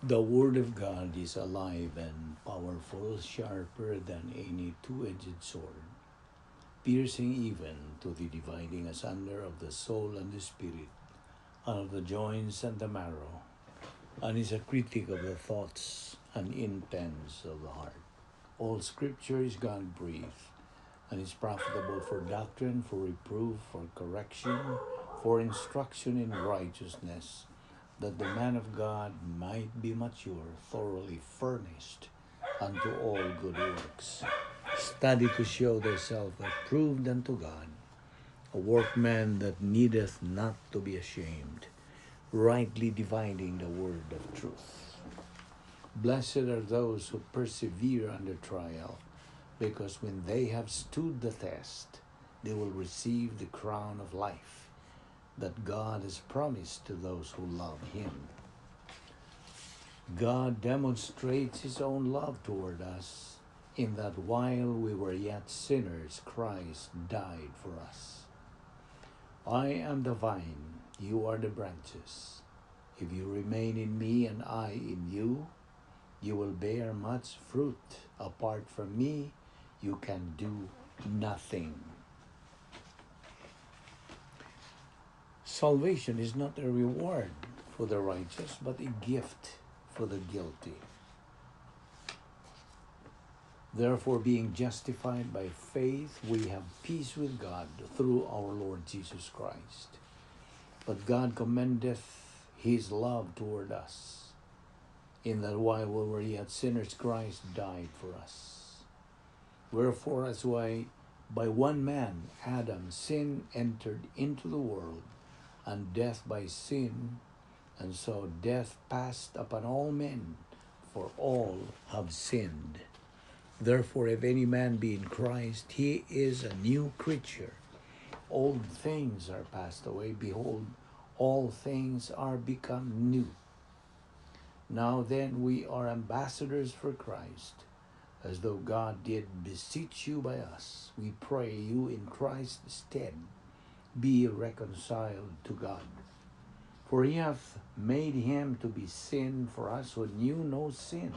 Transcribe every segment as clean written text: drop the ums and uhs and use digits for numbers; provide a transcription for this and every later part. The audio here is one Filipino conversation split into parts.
The Word of God is alive and powerful, sharper than any two-edged sword, piercing even to the dividing asunder of the soul and the spirit, and of the joints and the marrow, and is a critic of the thoughts and intents of the heart. All Scripture is God-breathed, and is profitable for doctrine, for reproof, for correction, for instruction in righteousness, that the man of God might be mature, thoroughly furnished unto all good works. Study to show thyself approved unto God, a workman that needeth not to be ashamed, rightly dividing the word of truth. Blessed are those who persevere under trial, because when they have stood the test, they will receive the crown of life that God has promised to those who love Him. God demonstrates His own love toward us in that while we were yet sinners, Christ died for us. I am the vine, you are the branches. If you remain in me and I in you, you will bear much fruit. Apart from me, you can do nothing. Salvation is not a reward for the righteous, but a gift for the guilty. Therefore, being justified by faith, we have peace with God through our Lord Jesus Christ. But God commendeth His love toward us, in that while we were yet sinners, Christ died for us. Wherefore, as why by one man, Adam, sin entered into the world, and death by sin, and so death passed upon all men, for all have sinned. Therefore, if any man be in Christ, he is a new creature. Old things are passed away. Behold, all things are become new. Now then, we are ambassadors for Christ, as though God did beseech you by us. We pray you in Christ's stead, be reconciled to God. For He hath made Him to be sin for us who knew no sin,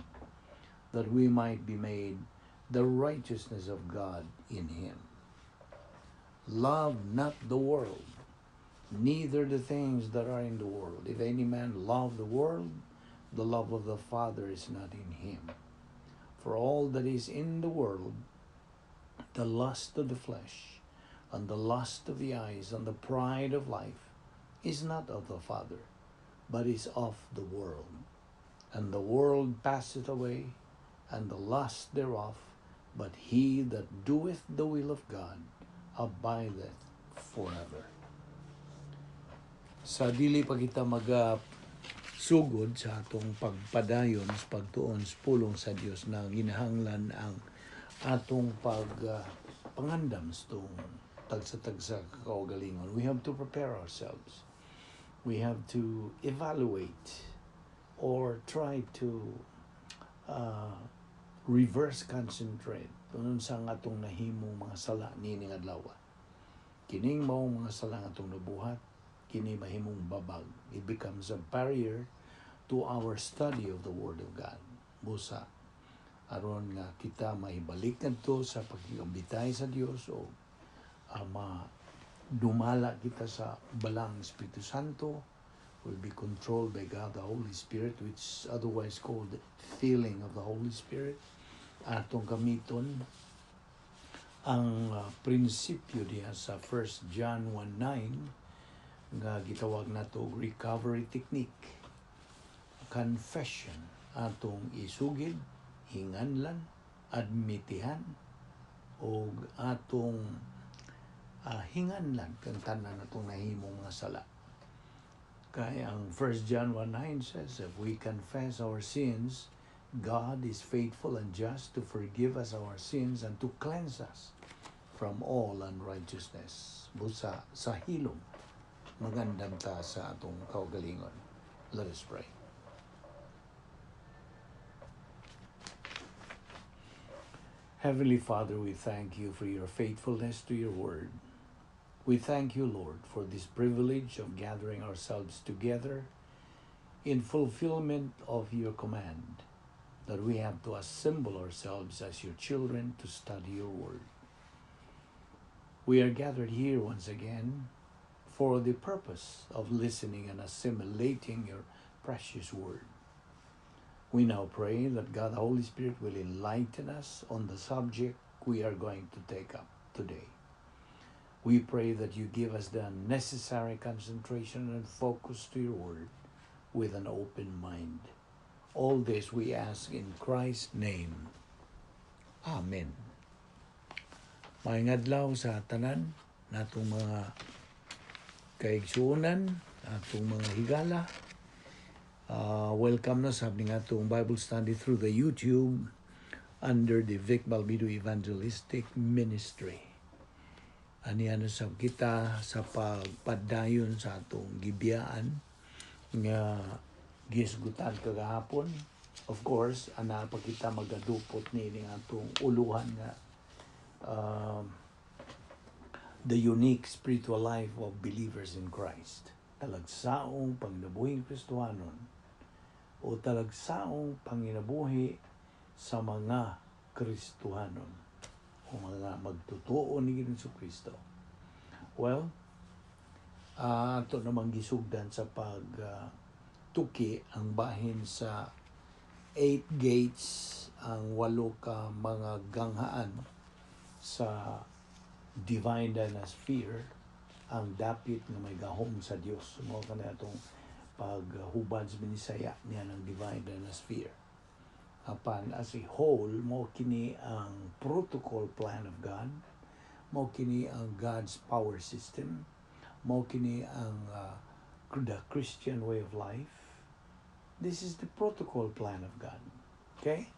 that we might be made the righteousness of God in Him. Love not the world, neither the things that are in the world. If any man love the world, the love of the Father is not in him. For all that is in the world, the lust of the flesh, and the lust of the eyes, and the pride of life, is not of the Father, but is of the world. And the world passeth away, and the lust thereof, but he that doeth the will of God abideth forever. Sa dili pa kita sugod sa atong pagpadayon sa pagtuon sa pulong sa Dios na ginahanglan ang atong pangandam sa itong tagsa-tagsa kaugalingon. We have to prepare ourselves. We have to evaluate or try to reverse concentrate tunon sa atong nahimong mga sala nining adlaw. Kining mao mga sala nga atong nabuhat, kini mahimong babag. It becomes a barrier to our study of the Word of God. Busa aron nga kita maibalik kadto sa pagkikambitay sa Dios o dumala kita sa balang Espiritu Santo, will be controlled by God the Holy Spirit, which is otherwise called the filling of the Holy Spirit. Atong gamiton ang prinsipyo diha sa 1 John 1:9 nga gitawag nato recovery technique. Confession, atong isugid, hinganlan, admitihan, o atong hinganlan kang tanan atong nahimong mga sala. Kaya ang 1 John 1:9 says, if we confess our sins, God is faithful and just to forgive us our sins and to cleanse us from all unrighteousness. Busa sa hilom, magandam ta sa atong kaugalingon. Let us pray. Heavenly Father, we thank you for your faithfulness to your word. We thank you, Lord, for this privilege of gathering ourselves together in fulfillment of your command that we have to assemble ourselves as your children to study your word. We are gathered here once again for the purpose of listening and assimilating your precious word. We now pray that God the Holy Spirit will enlighten us on the subject we are going to take up today. We pray that you give us the necessary concentration and focus to your word with an open mind. All this we ask in Christ's name. Amen. Maayong adlaw sa tanan, natong mga kaigsuonan, atong mga higala. Welcome na sa ating atong Bible study through the YouTube under the Balbido Evangelistic Ministry. Aniyan sa kita sa pagpadayon sa atong gibiyaan nga gisgutan kagahapon. Of course, ana pa kita magadupot ni atong uluhan nga the unique spiritual life of believers in Christ. Talagsaong panginabuhing Kristohanon o talagsaong panginabuhi sa mga Kristohanon o mga magtutuo ni Kristo. Well, ito namang gisugdan sa pagtuki ang bahin sa 8 gates, ang 8 ka mga ganghaan sa divine dynasty, ang dapit nga may gahom sa Dios. Mo kana atong paghubad sa Visayan niya ng divine dynasty. Apan as a whole, mo kini ang protocol plan of God, mo kini ang God's power system, mo kini ang the Christian way of life. This is the protocol plan of God. Okay?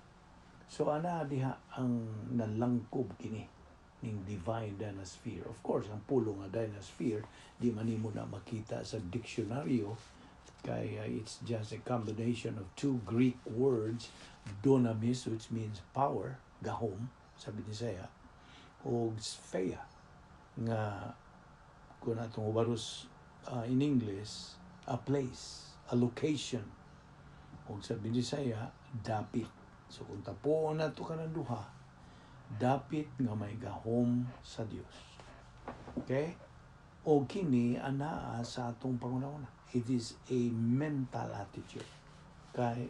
So ana diha ang nalangkob kini ning divine dynasty. Of course, ang pulo nga dynasty di man nimo na makita sa diksyonaryo kay it's just a combination of 2 Greek words, dunamis, which means power, gahom sa Bisaya, o sphere nga kung atong ubaros in English, a place, a location, o sa Bisaya, dapit. So kung tapuon na ito ka ng duha, dapit nga may gahom sa Dios. Okay? O kini anaa sa atong pangunahuna. It is a mental attitude. Kay,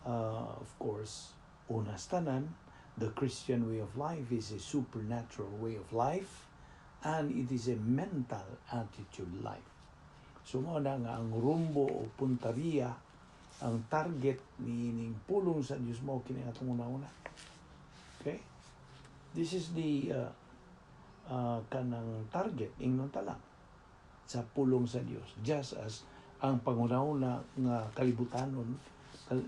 of course, unas tanan, the Christian way of life is a supernatural way of life, and it is a mental attitude life. So mo na nga ang rumbo o puntariya, ang target ni ning pulong sa Dios mo kini atong una-una. Okay? This is the kanang target ingnon talang sa pulong sa Dios. Just as ang pangunahuna nga kalibutanon,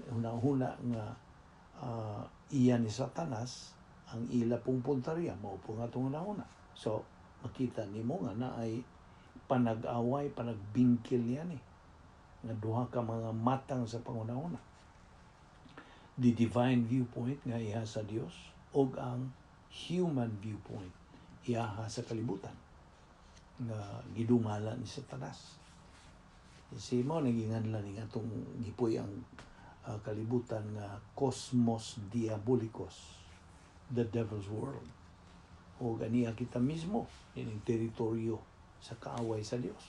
hunahuna nga iyan ni Satanas, ang ila pong puntarya, mao po nga itong una-una. So, makita nimo nga na ay panag-away, panagbingkil yan nga duha ka mga matang sa pangunahuna. The divine viewpoint nga iha sa Dios o ang human viewpoint iha sa kalibutan nga gidumala ni Satanas. Kasi mo naginganlan ni atong gipoy ang kalibutan nga cosmos diabolicos, the devil's world. O ganiya kita mismo ining teritoryo sa kaaway sa Dios.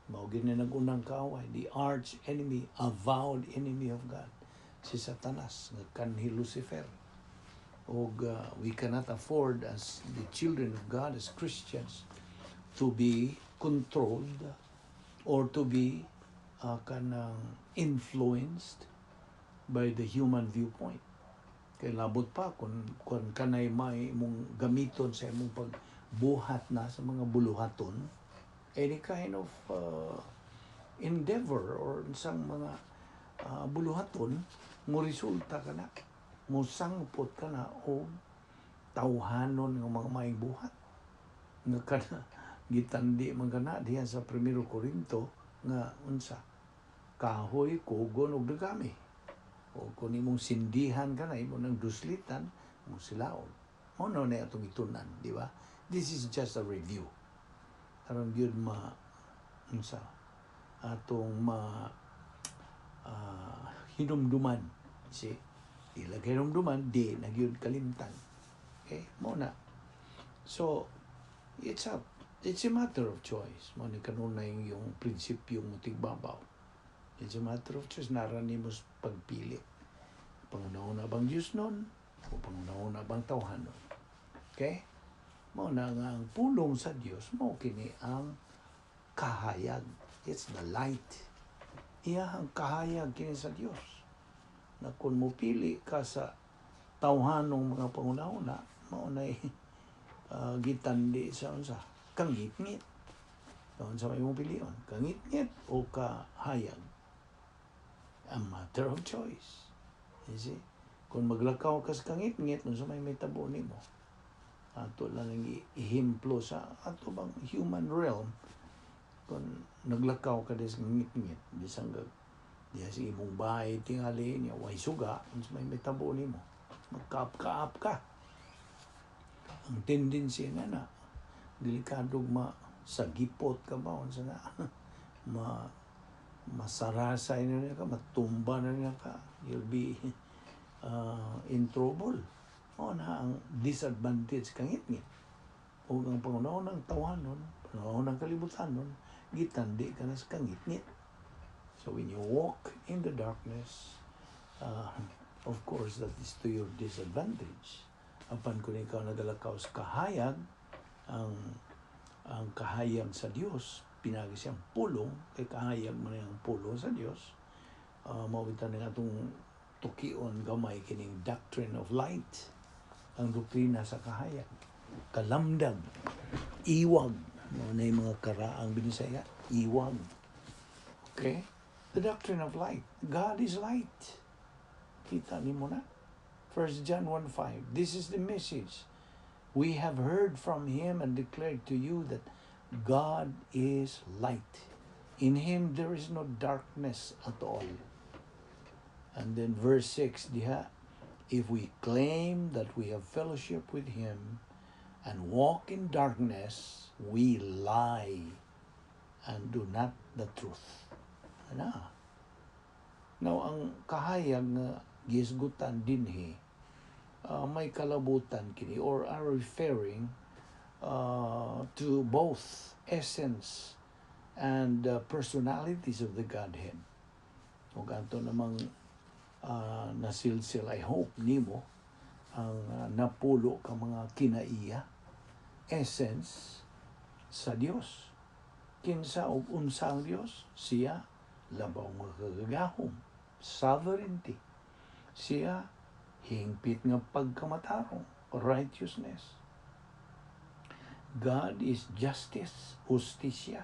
Mao gini nagunang kaaway, the arch enemy, avowed enemy of God, si Satanas, nga kanhi Lucifer. O we cannot afford as the children of God, as Christians, to be controlled or to be influenced by the human viewpoint. Kaya labot pa kung kanay may mong gamiton sa imong pagbuhat na sa mga buluhaton, any kind of endeavor or isang mga buluhaton, mo resulta ka na, mo sangpot ka na o tawhanon ng mga maing buhat. Nga ka na, gitandi man ka na diyan sa 1 Corinto nga unsa, kahoy, kugon, o dagami. O kung imong sindihan ka na, imong nang duslitan, mo silaon. Ano na itong itunan, di ba? This is just a review. Aron gyud atong hinumduman. See? Ilag hinumduman, di nagyud kalimtan. Okay? Muna. So, it's a matter of choice. Muna kanunay yung prinsipyo mo tigbabaw. It's a matter of choice. Narani mo pagpili. Pangunahon na bang Diyos nun? O pangunahon na bang tawhanon? Okay? Muna nga ang pulong sa Diyos, mo kini ang kahayag. It's the light. Iya ang kahayag kini sa Diyos. Na kung mupili ka sa tawhanong mga pangunahon na, maunay gitandi sa unsa kangit-ngit. Unsa may mong pilion? Kangit-ngit o kahayag? A matter of choice. You see? Kung maglakaw ka sa kangit-ngit, unsa may tabo nimo? Ato lang ang ihimplo sa ato bang human realm. Kung naglakaw ka sa kangit-ngit, bisang diya sa imong bahay tingali niya, way suga, unsa may tabo nimo? Magkaap-kaap ka. Ang tendency na delikadong masagipot ka ba unsa na masarasay na niya ka, matumba na niya ka, you'll be in trouble. O na ang disadvantage kangit-ngit. O ang pangunahon ng tawhanon, pangunahon ng kalibutan nun, gitandi ka na sa kangit-ngit. So when you walk in the darkness, of course, that is to your disadvantage. Apan kung ikaw nagalakaw sa kahayag, ang kahayag sa Diyos, pinagi siyang pulong, kay kahayag mo na yung pulong sa Diyos, mawitan na itong tukion gamay kining doctrine of light, ang doktrina sa kahayag, kalamdag, iwag, na yung mga karaang binisaya, iwag. Okay? The doctrine of light. God is light. Kita ni mo na? 1 John 1:5. This is the message. We have heard from Him and declared to you that God is light. In Him there is no darkness at all. And then verse 6, diha, if we claim that we have fellowship with Him and walk in darkness, we lie and do not the truth. Ano? Now, ang kahayag nga gisgutan dinhi, may kalabutan kini or are referring to both essence and personalities of the Godhead. O ganito namang nasilsil, I hope, nimo ang napulo ka mga kinaiya, essence sa Dios. Kinsa o unsa ang Dios? Siya labaw magagahom, sovereignty. Siya hingpit nga pagkamatarong, righteousness. God is justice, justisya.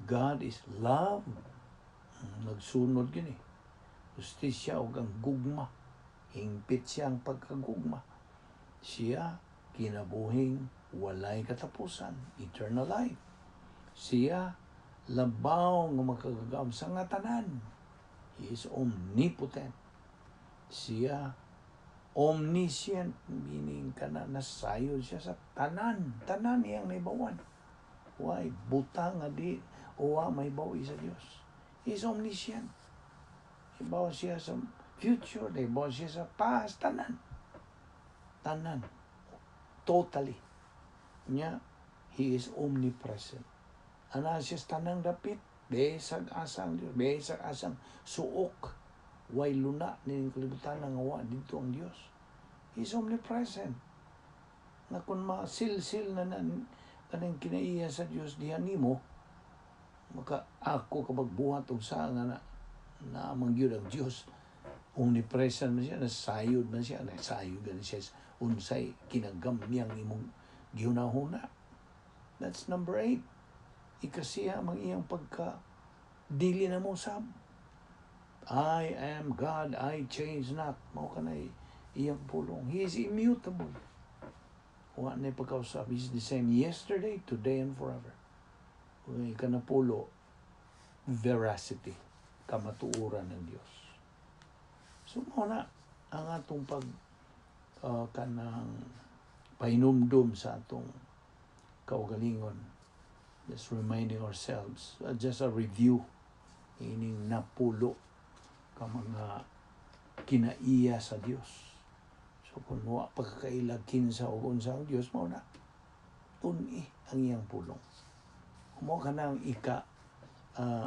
God is love. Nagsunod gini. Justisya o ang gugma. Hingpit siya ang pagkagugma. Siya kinabuhing walay katapusan, eternal life. Siya labaw nga makagagam sa nga tanan. He is omnipotent. Siya omniscient, meaning kana nasayod siya sa tanan iyang naibawan. Why? Buta nga di o may bawi sa Dios. He is omniscient. Ibaw siya sa future, ibaw siya sa past, tanan. Totally. Nya, He is omnipresent. Ana siya sa tanang dapit, besag asang Dios, besag asang suok. Way luna ning kalibutan nga wa dito ang Dios. He is omnipresent. Na kung masilsil na kanang kinaiya sa Dios diha nimo, maka ako kapag buhat og sa nga na amang gyud ang Dios. Omnipresent man siya, nasayod man siya, unsay kinagam niyang imong gihunahuna. That's number 8. Ikasiya mang iyang pagka dili na mo sab. I am God, I change not. Mao kanay iyang pulong. He is immutable. Wa na pagkausap. He is the same yesterday, today, and forever. Kung ikanapulo, veracity, kamatuuran ng Diyos. So, muna, ang atong kanang pahinumdum sa atong kaugalingon. Just reminding ourselves, just a review, ining napulo ka mga kinaiya sa Dios. So kung wa pagkakailag kinsa o unsa ang Dios mao na tun-i ang iyang pulong. Mo kanang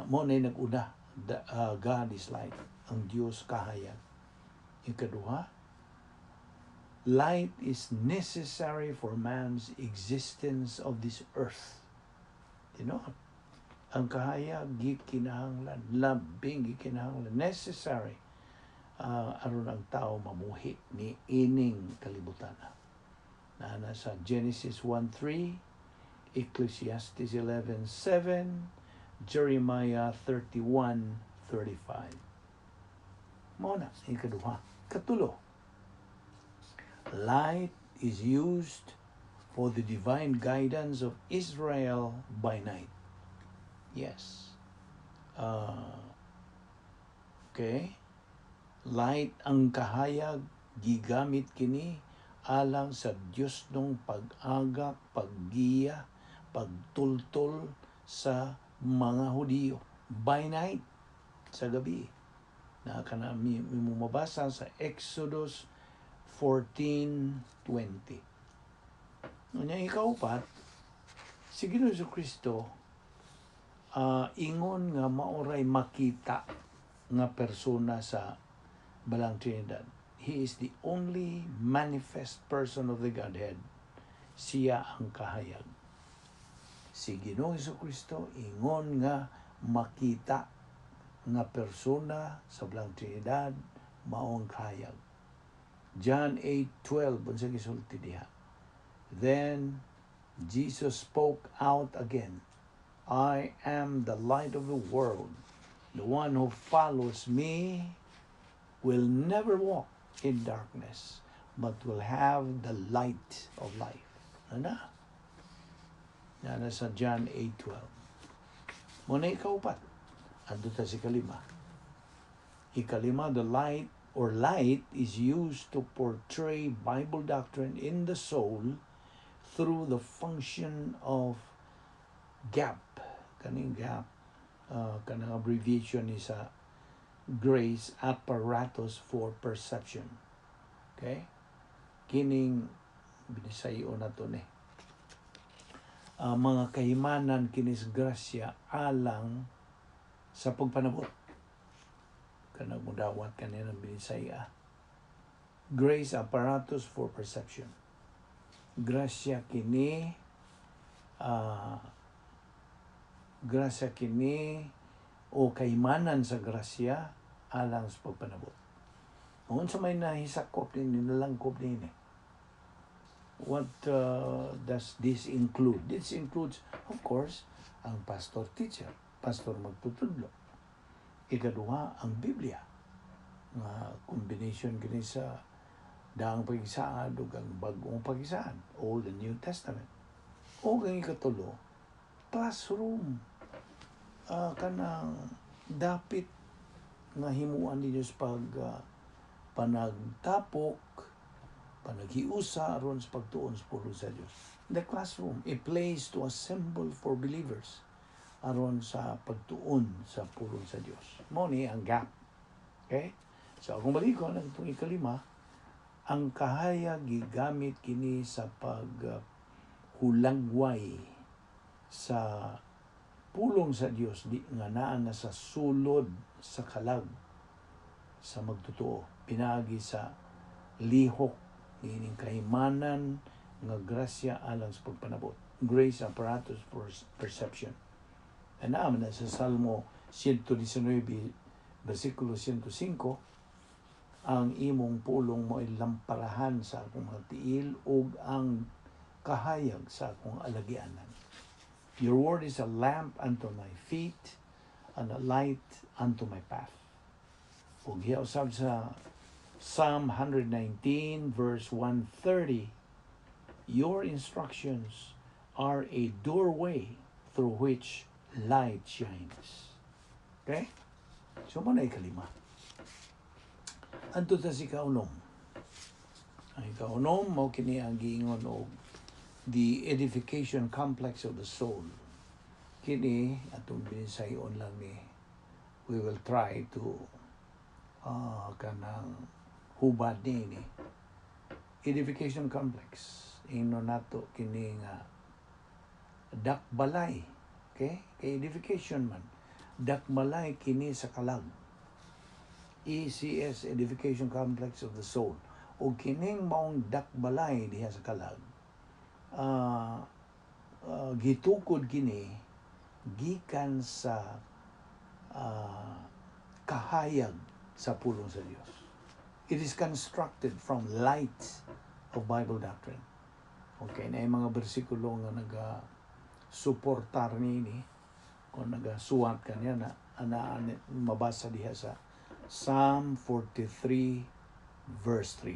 mo na nag-una, God is light, ang Dios kahayag. Ikaduha, light is necessary for man's existence of this earth. Ang kahayag gikinahanglan, labing gikinahanglan, necessary aron ang tao mamuhi ni ining kalibutan. Na nasa Genesis 1:3, Ecclesiastes 11:7, Jeremiah 31:35. Mao na ikaduha. Katulo, light is used for the divine guidance of Israel by night. Yes. Okay. Light ang kahayag gigamit kini alang sa Dios nung pag-agak, paggiya, pagtultol sa mga Hudiyo by night, sa gabi. Na kanami mo mabasa sa Exodus 14:20. Unya ikaupat, si Ginoong Jesucristo ingon nga maoray makita nga persona sa Balang Trinidad. He is the only manifest person of the Godhead. Siya ang kahayag. Si Ginoong Jesucristo ingon nga makita nga persona sa Balang Trinidad maong kahayag. John 8:12 unsa gisulti diha. Then Jesus spoke out again. I am the light of the world. The one who follows me will never walk in darkness, but will have the light of life. Yan sa John 8:12. Muna ikaupat. Ando ta si kalima. Ikalima, the light is used to portray Bible doctrine in the soul through the function of gap. Kaning gap, kanang abbreviation ni sa grace apparatus for perception. Okay? Kining binisayo na to ni. Mga kahimanan kinis grasya alang sa pagpanabot. Kanang mudawat kanina binisaya. Grace apparatus for perception. Grasya kini o kaimanan sa grasya alang sa pagpanabot. Kung sa may nahisakop din, nilalangkop din What does this include? This includes, of course, ang pastor-teacher, pastor magtutudlo. Ikaduha, ang Biblia. Combination gini sa daang pagisaan o ang bagong pagisaan, Old and New Testament. O ang ikatulo, classroom. Kanang dapit nga himuan ninyo sa panagtapok, panaghiusa aron sa pagtuon sa pulong sa Dios. The classroom, a place to assemble for believers aron sa pagtuon sa pulong sa Dios. Mao ni ang gap. Okay? So akong balikon ang itong ikalima, ang kahayag gigamit kini sa paghulagway sa pulong sa Dios di nga naa na sa sulod sa kalag sa magtotoo, pinaagi sa lihok ining kahimanan nga grasya alang sa pagpanabot. Grace apparatus for perception. Ana na sa Salmo 119 versikulo 105, ang imong pulong mo ay lamparahan sa akong mga tiil ug ang kahayag sa akong alagianan. Your word is a lamp unto my feet and a light unto my path. Ug hiusab sa Psalm 119 verse 130, your instructions are a doorway through which light shines. Okay? So mo na ikalima. Anto ta si kaunom. Ang kaunom mo kini ang giingon og the edification complex of the soul. Kini atong binisayon lang ni we will try to kanang hubad ni edification complex ino nato kini nga dakbalay, okay, kay edification man dakbalay kini sa kalag, ECS, Edification Complex of the Soul, o kining maong dakbalay diha sa kalag, gitukod kini gikan sa kahayag sa pulong sa Dios. It is constructed from light of Bible doctrine. Okay, na yung mga bersikulo nga naga-suportar ni kung nagasuwat kanya na mabasa diha sa Psalm 43 verse 3.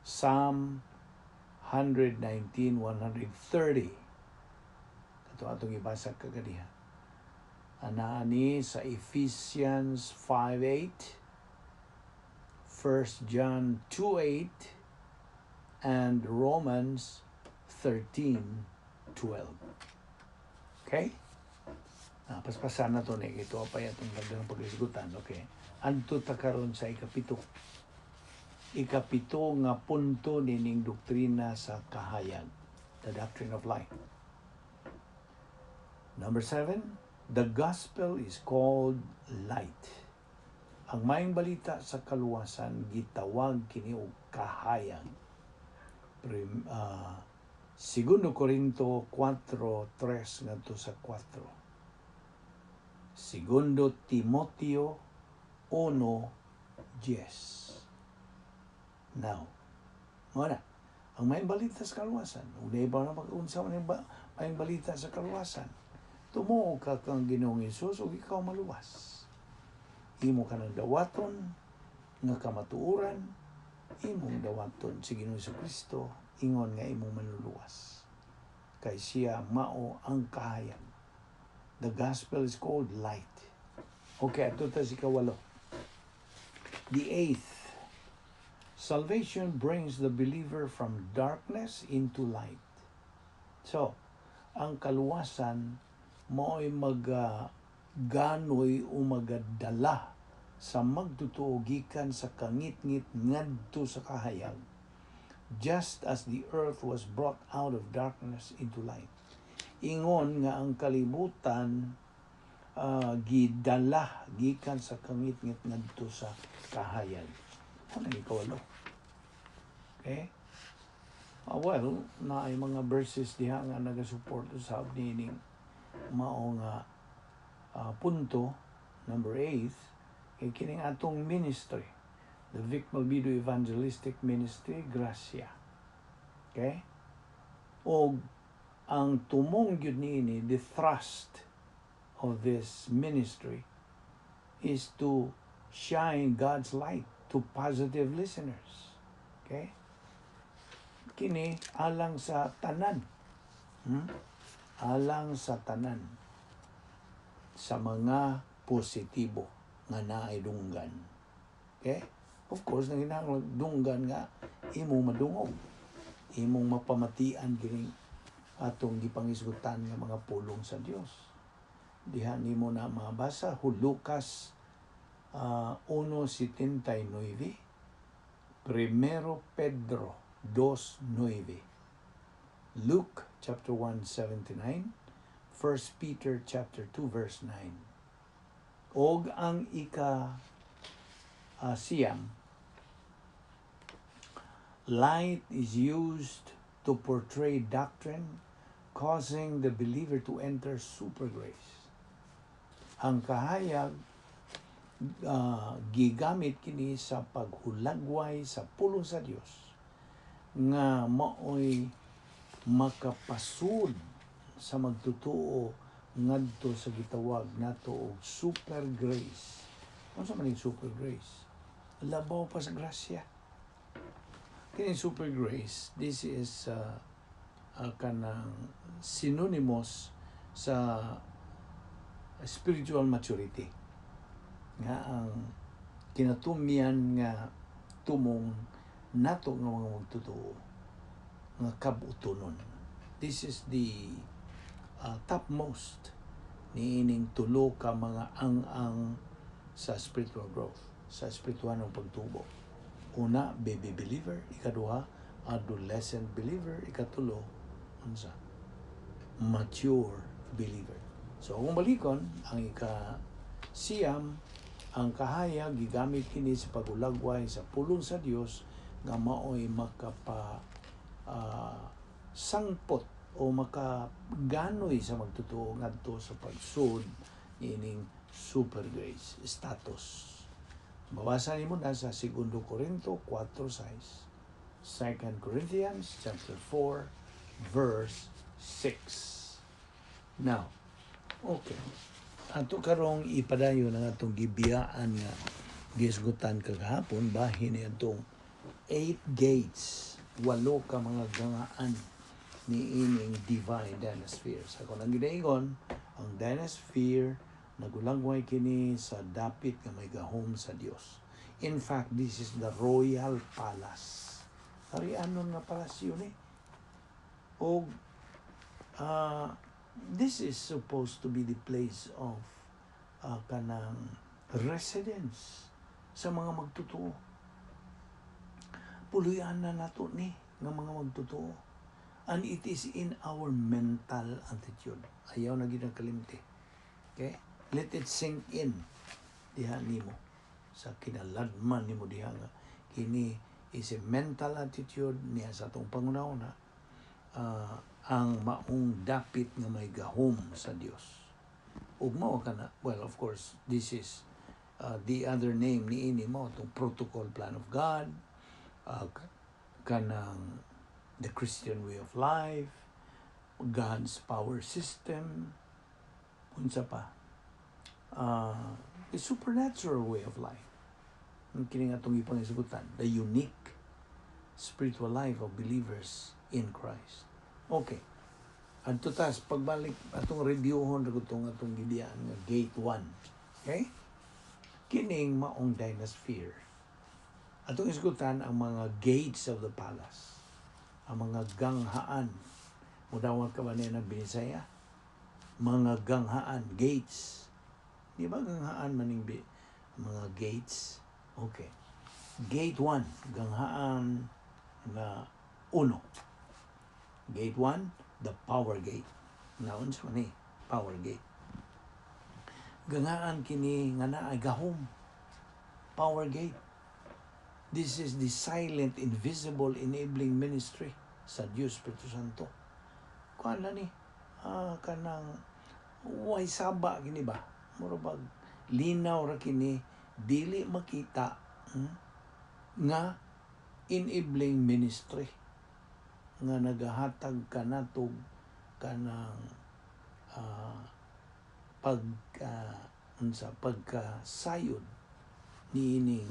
Psalm 119, 130. Ito atong ibasa kagadiha. Anaani sa Ephesians 5:8, 1 John 2:8, and Romans 13:12. Okay? Paspasan na to ni ito apay atong ng pag-isgutan. Okay. Adto ta karon sa ikapito nga punto nining doktrina sa kahayag, the doctrine of light. Number 7, the gospel is called light. Ang maayong balita sa kaluwasan gitawag kini og kahayag. Segundo Corinto 4:3 ngadto sa 4. Segundo Timoteo 1:10. Now, muna, ang may balita sa kaluwasan, unay ba na mag-unsa man may balita sa kaluwasan, tumuo ka kang Ginoong Hesus o ikaw maluwas. Imo ka ng dawaton, nga kamatuuran, imong dawaton si Ginoong Jesucristo, ingon nga imong manluluwas. Kay siya mao ang kahayag. The gospel is called light. Okay, ito ta si kawalo. The 8th, salvation brings the believer from darkness into light. So, ang kaluwasan mo'y ganoy o magadala sa magtutuo gikan sa kangit-ngit ngadto sa kahayag, just as the earth was brought out of darkness into light. Ingon nga ang kalibutan gidala gikan sa kangit-ngit ngadto sa kahayag. Ano yung ikawalo? Okay? Well, na ay mga verses diha nga nagasupport sa nining mao nga punto. Number 8, kay kining atong ministry, the Balbido Evangelistic Ministry, Gracia. Okay? O ang tumong yun niini, the thrust of this ministry is to shine God's light to positive listeners. Okay? Kini alang sa tanan. Alang sa tanan. Sa mga positibo nga naay dunggan. Okay? Of course, nanginahanglan dunggan nga imong madungog. Imong mapamatian kining atong gipangisgutan nga mga pulong sa Dios. Diha nimo na mabasa Lucas 1:79, Primero Pedro 2:9, Luke chapter 1:79, 1 Peter chapter 2 verse 9. Og ang siyam, light is used to portray doctrine, causing the believer to enter super grace. Ang kahayag gigamit kini sa paghulagway sa pulong sa Dios nga maoy makapasud sa magtutuo ngadto sa gitawag nato og super grace. Ano sa maning super grace? Labaw pa sa grasya. Kini super grace, this is kanang synonymous sa spiritual maturity. Nga ang kinatumian nga tumong nato nga mga magtutuo nga kabutonon. This is the topmost niining tulo ka mga ang sa spiritual growth. sa espirituhan ng pagtubo. Una, baby believer. Ikaduha, adolescent believer. Ikatulo, unsa? Mature believer. So, kung balikon, ang siyam, ang kahayag gigamit kini sa pagulagway sa pulong sa Dios nga maoy sangpot o makaganoy sa magtotoo ngadto sa pagsud ining super grace status. Babasan nimo na sa 2 Corinto 4:6. 2 Corinthians chapter 4 verse 6. Now, okay. Ato karong ipadayon ang atong gibiyaan nga gisgutan kagahapon bahin ni atong 8 gates, 8 ka mga gangaan ni ining divine dynasphere. Sa ako nang ginaingon, ang dynasphere nagulangway kini sa dapit nga may gahom sa Dios. In fact, this is the royal palace. Arianon nga palasyo ni. O this is supposed to be the place of kanang residence sa mga magtotoo. Puluyan na nato ni nga mga magtotoo. And it is in our mental attitude. Ayaw na ginakalimti. Okay? Let it sink in diha nimo sa kinaladman nimo diha nga kini is a mental attitude niya sa atong pangunahuna ang maong dapit nga may gahom sa Dios. Ug mao kana, well, of course, this is the other name ni ini mo itong protocol plan of God, kanang the Christian way of life, God's power system, unsa pa, the supernatural way of life. Ang kini nga itong ipangisugutan, the unique spiritual life of believers in Christ. Okay. Adto tas pagbalik atong reviewhon ra gutong atong gidiyaan nga gate 1. Okay? Kining maong dynasphere. Atong isgutan ang mga gates of the palace. Ang mga ganghaan. Mudawag ka ba niya ng Binisaya? Mga ganghaan, gates. Di ba ganghaan maning mga gates? Okay. Gate 1, ganghaan na 1. Gate 1, the power gate. Naon sa ni power gate. Gangaan kini nga naay gahom. Power gate. This is the silent, invisible, enabling ministry sa Diyos Espiritu Santo. Kuan na ni kanang way saba kini ba? Murabag linaw ra kini dili makita nga enabling ministry nga nagahatag kanatog kanang pagkasayod niining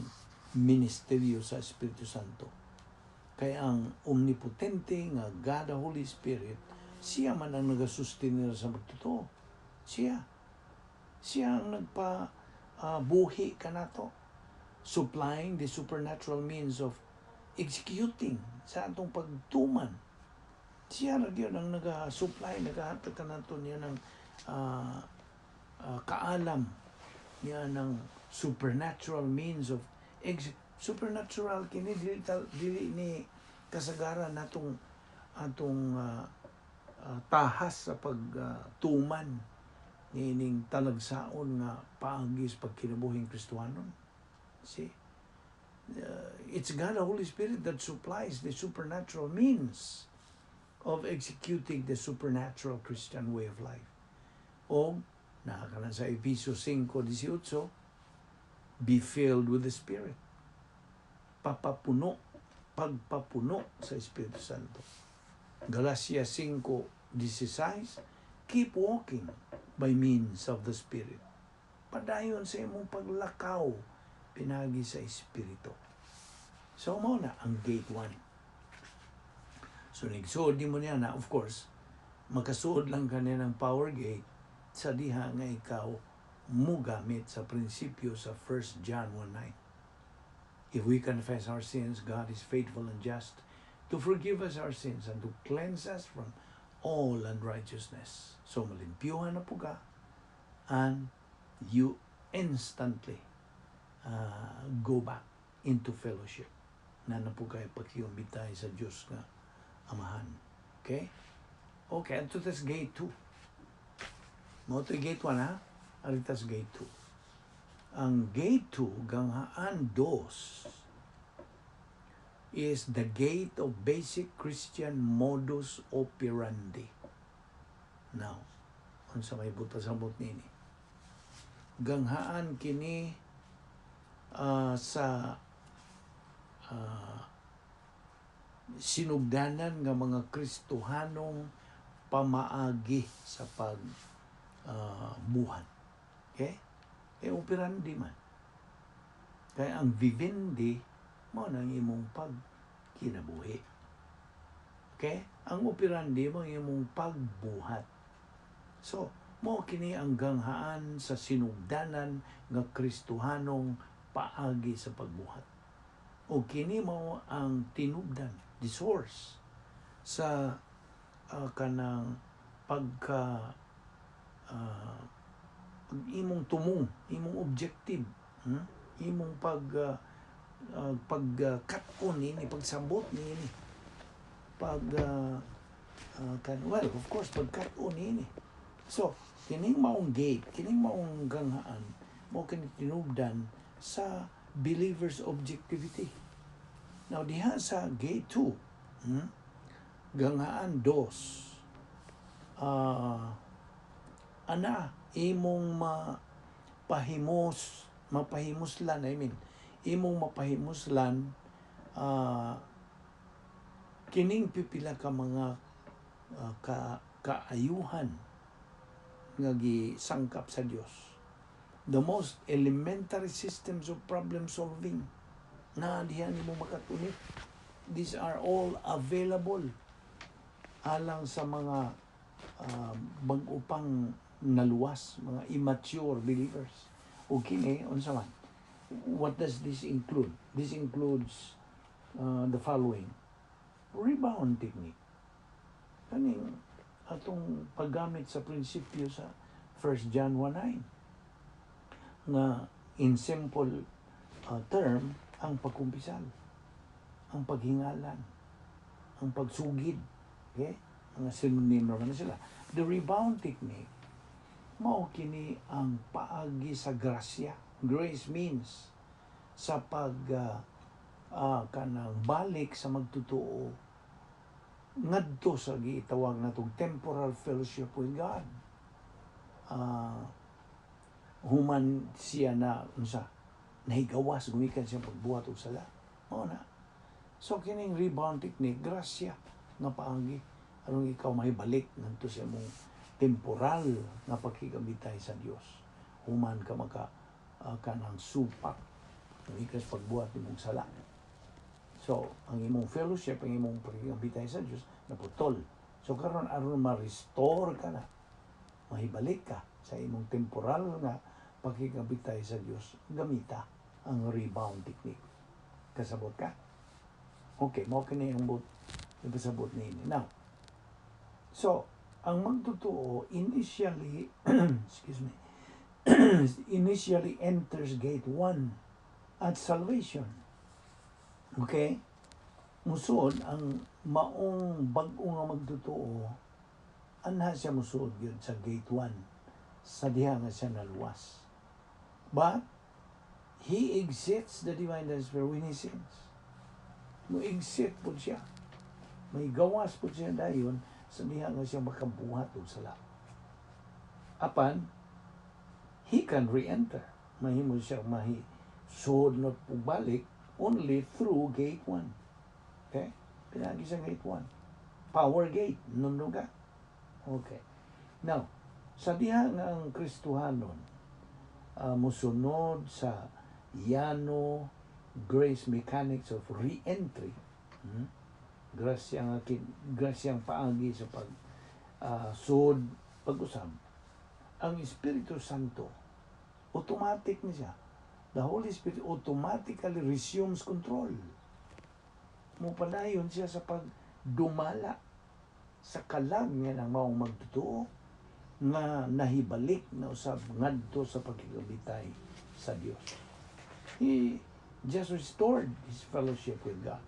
ministeryo sa Espiritu Santo. Kaya ang omnipotente nga God the Holy Spirit, siya man ang nagasustinir sa magtotoo. Siya ang buhi kanato, supplying the supernatural means of executing sa atong pagtuman. Siya ra gyud ang naga-supply, nagahatag kanato niya ng kaalam niya ng supernatural means of supernatural kini dili ni kasagaran natong tahas sa pagtuman nining talagsaon nga paagis pagkinabuhing Kristiyanon. See, it's God the Holy Spirit that supplies the supernatural means of executing the supernatural Christian way of life. O nakakalan sa Efesios 5:18, be filled with the Spirit. Pagpapuno sa Espiritu Santo. Galatia 5:16, keep walking by means of the Spirit. Padayon sa imong paglakaw pinagi sa Espiritu. So mo na ang gate 1. So nagsuod mo niya na, of course, makasuod lang kanya ng power gate sa diha nga ikaw mugamit sa prinsipyo sa 1 John 1:9. If we confess our sins, God is faithful and just to forgive us our sins and to cleanse us from all unrighteousness. So malimpyuhan na po ka, and you instantly go back into fellowship na po kayo pagkiyumbitay sa Diyos nga Amahan. Okay? Okay, ato tas gate 2. Mo to gate 1 ha? Aritas gate 2. Ang gate 2, ganghaan 2, is the gate of basic Christian modus operandi. Now, unsa may butas-abot nini? Ganghaan kini sa sinugdanan nga mga Kristohanong pamaagi sa pagbuhat. Okay? Operandi man. Kaya ang vivendi mo nang imong pagkinabuhi. Okay? Ang operandi mo imong pagbuhat. So, mo kini ang ganghaan sa sinugdanan nga Kristohanong paagi sa pagbuhat. O kini mo ang tinubdan, the source sa kanang pagka imong tumong, imong objective, imong pagkat-on nini, pagsabot nini, well, of course, pagkat-on nini. So, kining maong gate, kining maong ganghaan, mo kini tinubdan sa believer's objectivity. Now, diha sa gate 2, ganghaan 2, imong mapahimuslan, imong mapahimuslan, kining pipila ka mga kaayuhan nga gisangkap sa Dios. The most elementary systems of problem solving na diha nimo makatunit. These are all available alang sa mga bag-upang naluwas, mga immature believers. O kini, unsa man? What does this include? This includes the following. Rebound technique. Kaning atong paggamit sa prinsipyo sa 1 John 1:9 nga in simple term, ang pagkumpisal, ang paghingalan, ang pagsugid. Okay? Mga synonym naman na sila. The rebound technique, mao kini ang paagi sa grasya. Grace means sa kanang balik sa magtotoo ngadto sa gitawag natong temporal fellowship with God. Human siya na unsa nahigawas gumikan siya pagbuhat og sala. Mao na. So kining rebound technique, grasya nga paagi aron ikaw mahibalik ngadto sa imong temporal nga pagkigabitay sa Dios. Human ka maka kanang supak gumikan sa pagbuhat nimong sala. So, ang imong fellowship, ang imong pagkigabitay sa Dios naputol. So karon aron ma-restore ka na, mahibalik ka sa imong temporal nga pagkigabitay sa Dios, gamita ang rebound technique. Kasabot ka? Okay, mo kini ang ipasabot nini. Now, so, ang magtotoo initially, excuse me, initially enters gate 1 at salvation. Okay? Musuod ang maong bag-o nga magtotoo, anha siya musuod yun sa gate 1, sa diha nga siya naluwas. But, he exits the divine despair when he sins. Mo-exit po siya. May gawas po siya dayon sa diha nga siya makabuhat o sala. Apan, he can re-enter. Mahimo siya suod na po balik only through gate 1. Okay? Pinagi sa gate 1. Power gate. Nunuga. Okay. Now, sa diha nga ang Kristohanon, musunod sa Yano grace mechanics of re-entry, grasyang paagi sa sud pag-usab, ang Espiritu Santo automatic ni siya. The Holy Spirit automatically resumes control. Mupadayon siya sa pagdumala sa kalag nga ng maong magtotoo nga nahibalik na usab ngadto sa pagkigabitay sa Dios. He just restored his fellowship with God.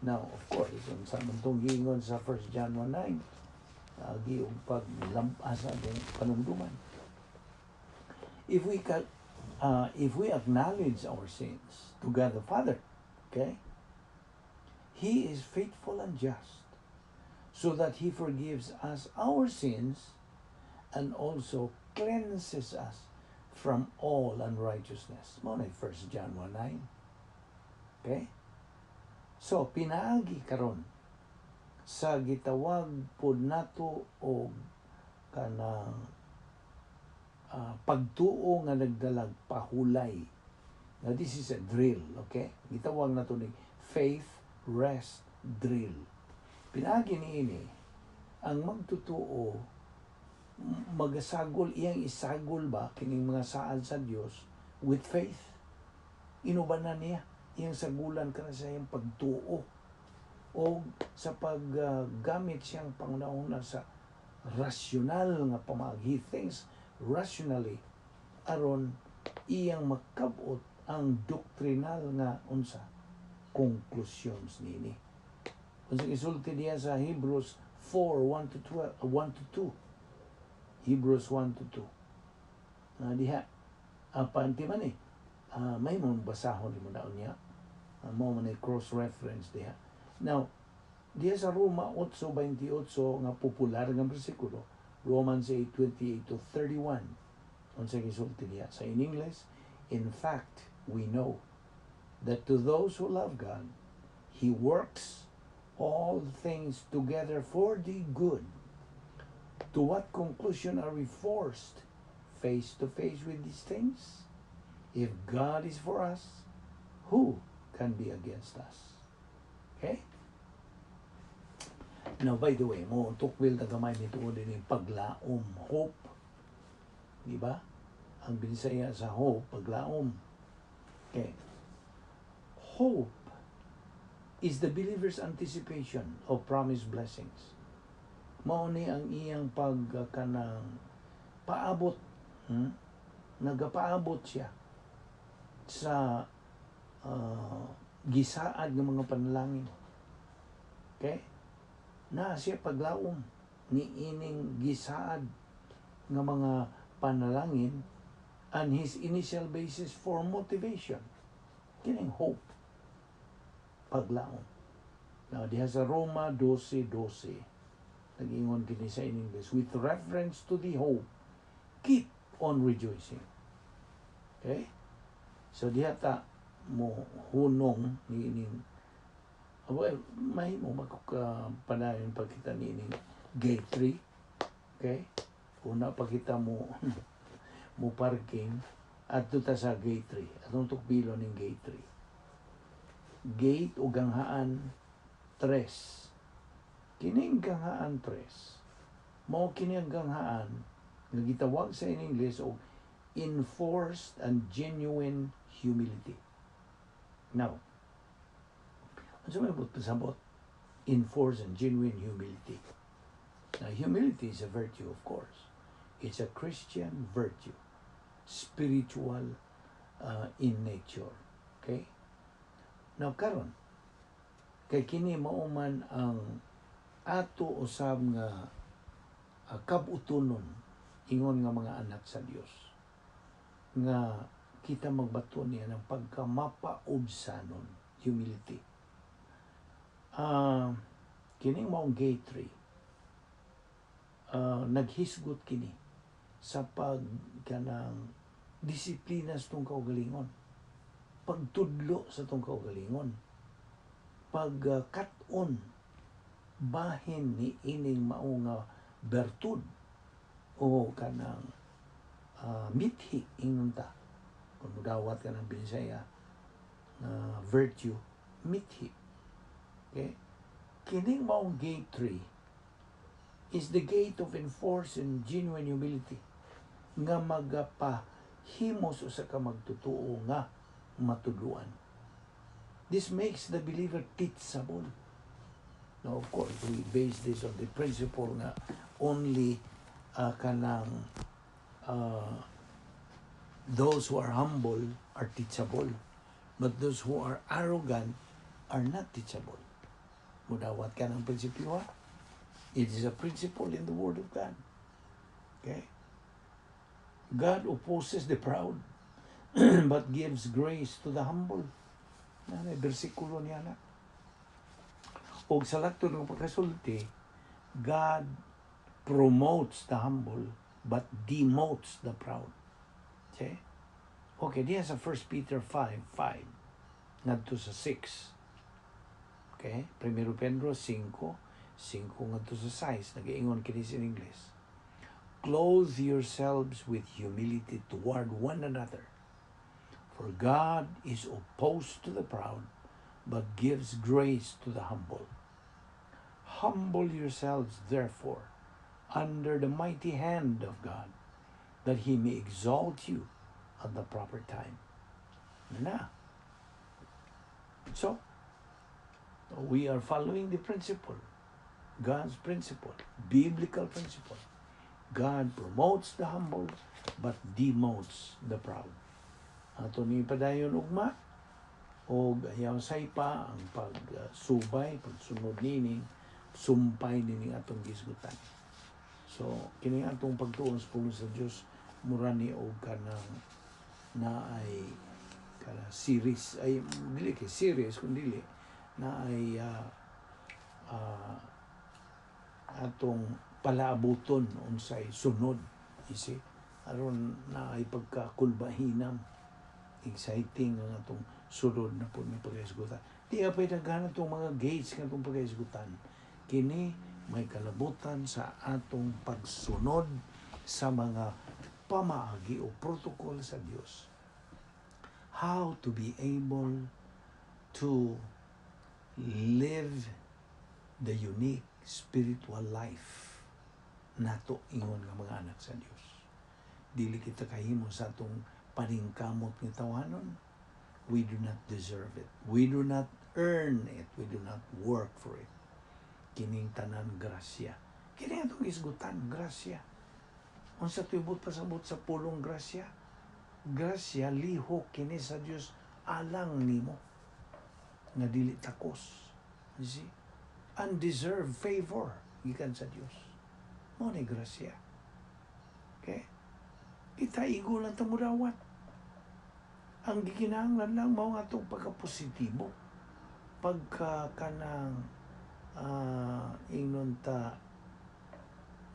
Now, of course, kung sa mantong giingon sa 1 John 1:9, giyong paglampasa ng panumduman. If we acknowledge our sins to God the Father, okay, He is faithful and just, so that He forgives us our sins and also cleanses us from all unrighteousness. Mo na 1 John 1:9. Okay? So, pinaagi karon sa gitawag pod nato o kanang pagtuo nga nagdalag pahulay. Now, this is a drill, okay? Gitawag nato ni faith rest drill. Pinaagi niini ang magtutuo magasagol iyang isagol ba kining mga saad sa Dios with faith. Inubanan niya iyang sagulan kana sa iyang pagtuo o sa paggamit siyang pangunahuna sa rasyonal nga pamagi. He thinks rationally aron iyang makabot ang doctrinal nga unsa conclusions nini. Unsa gisulti diya sa Hebrews 4:1-2. Hebrews 1-2. Diha paanti man may mong basahon ni mo na unya. Mo man cross-reference diha. Now, diya sa Roma 8:28 nga popular nga bersikulo, Romans 8:28-31. Unsa gisulti diya sa in English, in fact, we know that to those who love God, He works all things together for the good. To what conclusion are we forced face to face with these things? If God is for us, who can be against us? Okay? Now, by the way, mo tukwil na gamay nito din yung paglaom, hope. Di ba? Ang binisaya sa hope, paglaom. Okay. Hope is the believer's anticipation of promised blessings. Mao ni ang iyang pagkanang paabot, nagapaabot siya sa gisaad ng mga panalangin. Okay? Na siya paglaom ni ining gisaad ng mga panalangin and his initial basis for motivation. Kining hope. Paglaom. Now, diha sa Roma 12:12. Nag-ingon kini sa in English, with reference to the hope, keep on rejoicing. Okay? So, diha ta mo hunong ni ining well, may mo magpanayon pagkita ni ining gate 3. Okay? Una pagkita mo mo parking at tuta sa gate 3. Atong tukbilo ning gate 3. Gate o ganghaan 3. Kining ganghaan 3, mao kini ang ganghaan nga gitawag sa in English og enforced and genuine humility. Now, ano may pasabot? Enforced and genuine humility. Now, humility is a virtue, of course. It's a Christian virtue, spiritual in nature. Okay? Now, karon kay kini mao man ang ato usab nga kabutunon ingon nga mga anak sa Dios nga kita magbaton niya ng pagkamapaubsanon, humility. Kining maong gate 3 naghisgot kini sa pagkanang disiplina sa tong kaugalingon, pagtudlo sa tong kaugalingon, pagkat-on bahin ni ining mao nga bertud o kanang mithi ingon ta kung dawat ka ng Bisaya virtue, mithi. Okay? Kining maong gate 3 is the gate of enforced and genuine humility nga magapahimos usa ka magtutuo nga matudluan. This makes the believer teachable. Now, of course, we base this on the principle na only kanang Those who are humble are teachable, but those who are arrogant are not teachable. Mudawat ka ng prinsipyo, ha? It is a principle in the Word of God. Okay? God opposes the proud, but gives grace to the humble. May bersikulo niya na. O sa lato ng pagkasulti, God promotes the humble, but demotes the proud. Okay? Okay, diya sa 1 Peter 5:5 ngadto sa 6. Okay? 1 Pedro 5:5 ngadto sa 6. Nag-iingon kini sa English. Clothe yourselves with humility toward one another. For God is opposed to the proud, but gives grace to the humble. Humble yourselves, therefore, under the mighty hand of God, that He may exalt you at the proper time. Na. So, we are following the principle, God's principle, biblical principle. God promotes the humble, but demotes the proud. Ato ni padayon ugma, o ayaw say pa ang pagsubay, pagsunod nining, sumpay nining atong gisgutan. So, kini atong pagtuon sa pulong sa Dios mura ni og kanang na ay kana series ay dili kay series kun dili na ay atong palaabuton unsay sunod, you see, aron na ay pagkakulbahinam, exciting ang atong sunod na po may pagkaisgutan. Di apay daghan atong mga gates nga atong pagkaisgutan. Kini may kalabutan sa atong pagsunod sa mga pamaagi o protocol sa Dios. How to be able to live the unique spiritual life nato ingon nga mga anak sa Dios. Dili kita kahimo sa atong paningkamot nga tawanon. We do not deserve it. We do not earn it. We do not work for it. Kining tanan grasya. Kini atong isgutan, grasya. Unsa tibot pasabot sa pulong grasya? Grasya lihok kini sa Dios alang nimo nga dili takos. You see? Undeserved favor gikan sa Dios. Mao ni grasya. Okay? Kita igo lang ta mudawat. Ang gikinahanglan lang mao nga atong pagka-positibo. Pagka kanang ingnon ta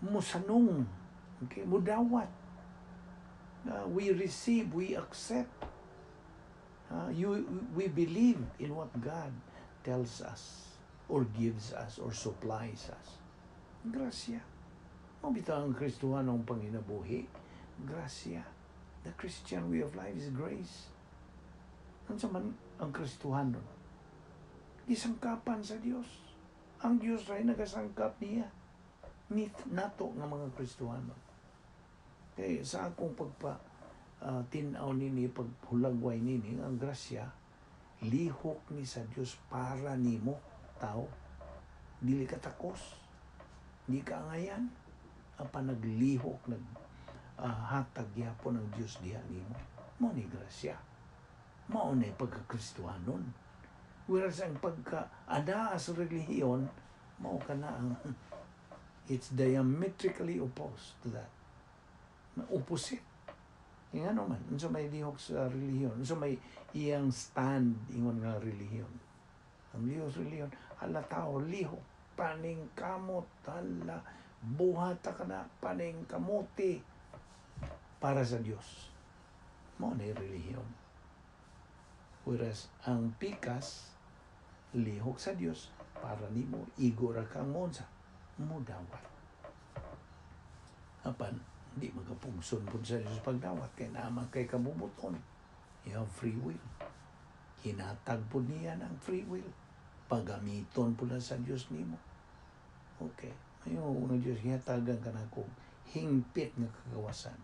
musanong. Okay, mudawat. We receive, we accept. We believe in what God tells us or gives us or supplies us. Grasya. Mabitaw ang Kristohanong panginabuhi. Grasya. The Christian way of life is grace. Ano man ang Kristohanon? Gisangkapan sa Dios. Ang Dios ray nagasangkap niya. Nato nga mga Kristohanon. Kaya sa akong tinaw nini, paghulagway nini, ang grasya, lihok ni sa Dios para nimo, tao. Dili ka takos. Di ka angayan. Apa naglihok, hatag yapon ng Diyos diha nimo. Mao ni grasya. Mao ni pagkakristohanon. Whereas ang pagka-ada sa relihiyon, mao ka na ang it's diametrically opposed to that. Opposite. Nga naman, unsa may lihok sa relihiyon, unsa may iyang stand ingon nga relihiyon. Ang lihok sa relihiyon, hala tao, lihok, paning kamot, hala, buhata ka na, paning kamuti, para sa Diyos. Mao na relihiyon. Whereas, ang pikas, lihok sa Diyos, para nimo, igora kang monsa, mudawat. Apan, hindi magapungson po sa Diyos pagdawat, kaya naman kay kabubuton. You have free will. Hinatag po niya ng free will. Pagamiton po na sa Diyos nimo. Okay. Ngayon, ng Diyos, hinatagan ka na kung hingpit nga kagawasan.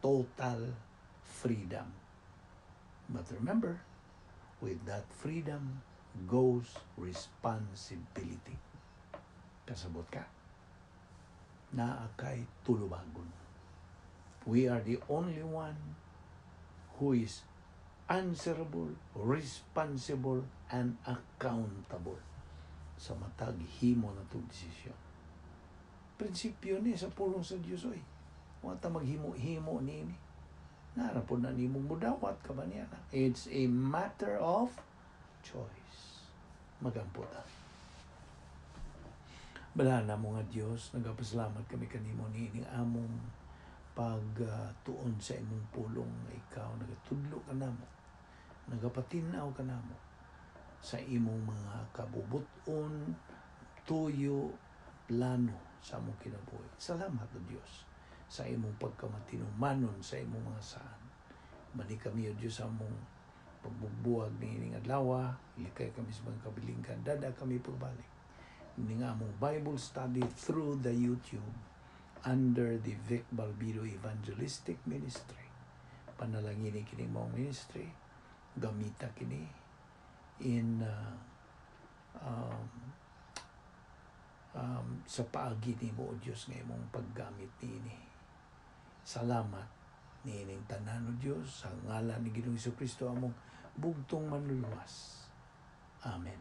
Total freedom. But remember, with that freedom goes responsibility. Kasabot ka. Na kay tulubagon. We are the only one who is answerable, responsible, and accountable sa matag himo na itong desisyon. Prinsipyo ni sa pulong sa Diyos, oy. Huwag ta maghimo-himo ni ini. Narapod na ni mong mudawat ka ba niya na? It's a matter of choice. Magampota. Bala na mo nga Diyos, nagapasalamat kami kanimo ni ining among pagtuon sa imong pulong na ikaw, nagatudlo ka namo, nagapatinaw ka namo sa imong mga kabubuton, tuyo, plano sa among kinabuhi. Salamat o Diyos sa imong pagkamatinumanon sa imong mga saan. Mali kami o Diyos sa among pagbubuwag ni ining adlaw, ilikay kami sa mga kabilingkan, dada kami pagbalik. Ini nga among Bible study through the YouTube under the Vic Balbido Evangelistic Ministry. Panalangin kini mong ministry, gamita kini in sa paagi ni mo, O Diyos, ng imong paggamit ni. Salamat ni ining tanan, O Diyos, sa ngalan ni Ginoong Jesucristo among bugtong manluluwas. Amen.